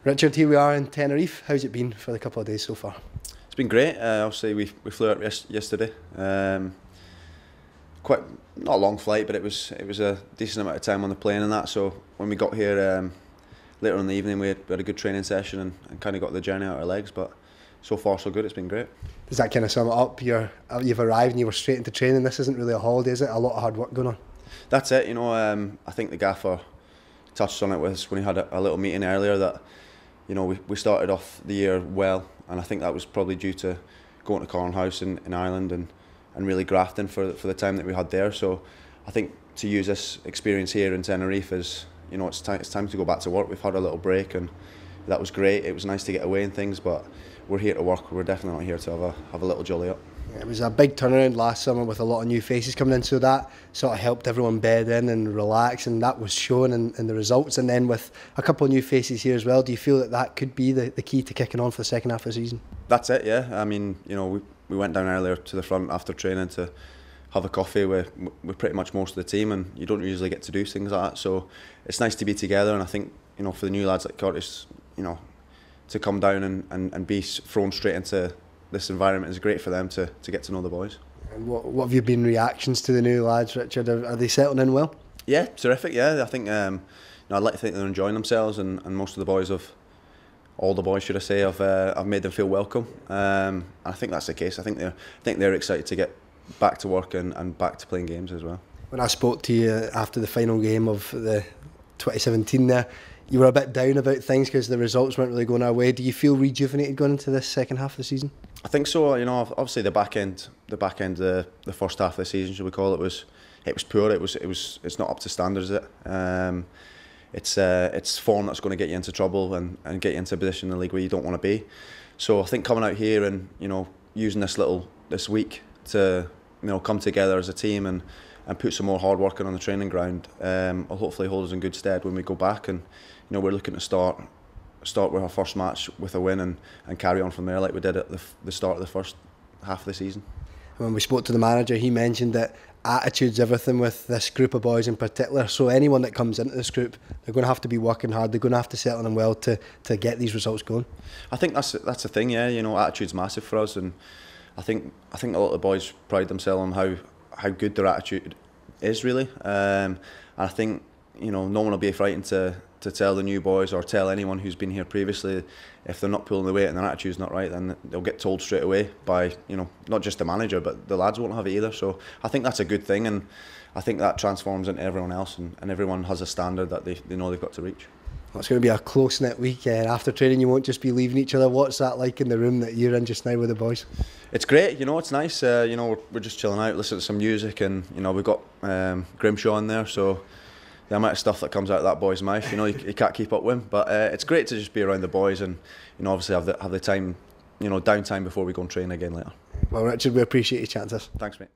Richard, here we are in Tenerife. How's it been for the couple of days so far? It's been great. Obviously, we flew out yesterday. Quite not a long flight, but it was a decent amount of time on the plane and that. So when we got here later in the evening, we had a good training session and kind of got the journey out of our legs. But so far, so good. It's been great. Does that kind of sum it up? You've arrived and you were straight into training. This isn't really a holiday, is it? A lot of hard work going on. That's it. I think the gaffer touched on it with us when he had a little meeting earlier that we started off the year well, and I think that was probably due to going to Corn House in Ireland and really grafting for the time that we had there. So I think to use this experience here in Tenerife is, it's time to go back to work. We've had a little break and that was great. It was nice to get away and things, but we're here to work. We're definitely not here to have a little jolly up. It was a big turnaround last summer with a lot of new faces coming in, so that sort of helped everyone bed in and relax, and that was shown in the results. And then with a couple of new faces here as well, do you feel that could be the key to kicking on for the second half of the season? That's it, yeah. I mean, we went down earlier to the front after training to have a coffee with pretty much most of the team, and you don't usually get to do things like that. So it's nice to be together, and I think for the new lads like Curtis, to come down and be thrown straight into this environment is great for them to get to know the boys. And what have you been reactions to the new lads, Richard? Are they settling in well? Yeah, terrific. Yeah, I think I'd like to think they're enjoying themselves, and most of the boys all the boys, should I say, have made them feel welcome. And I think that's the case. I think they're excited to get back to work and back to playing games as well. When I spoke to you after the final game of the 2017 there, you were a bit down about things because the results weren't really going our way. Do you feel rejuvenated going into this second half of the season? I think so. Obviously the back end, the first half of the season, should we call it, was poor. It's not up to standards. It's form that's going to get you into trouble and get you into a position in the league where you don't want to be. So I think coming out here and using this week to come together as a team and put some more hard work in on the training ground will hopefully hold us in good stead when we go back. And we're looking to start with our first match with a win and carry on from there like we did at the start of the first half of the season. When we spoke to the manager, he mentioned that attitude's everything with this group of boys in particular. So anyone that comes into this group, they're going to have to be working hard. They're going to have to settle in well to get these results going. I think that's the thing. Yeah, attitude's massive for us, and I think a lot of the boys pride themselves on how good their attitude is really. And I think no one will be frightened to tell the new boys or tell anyone who's been here previously if they're not pulling the weight and their attitude's not right, then they'll get told straight away by not just the manager, but the lads won't have it either. So I think that's a good thing, and I think that transforms into everyone else, and everyone has a standard that they know they've got to reach. Well, it's going to be a close-knit weekend. After training, you won't just be leaving each other. What's that like in the room that you're in just now with the boys? It's great. It's nice. We're just chilling out, listening to some music, and we've got Grimshaw in there, so the amount of stuff that comes out of that boy's mouth, you can't keep up with him. But it's great to just be around the boys and obviously have the time, downtime before we go and train again later. Well, Richard, we appreciate your chat to us. Thanks, mate.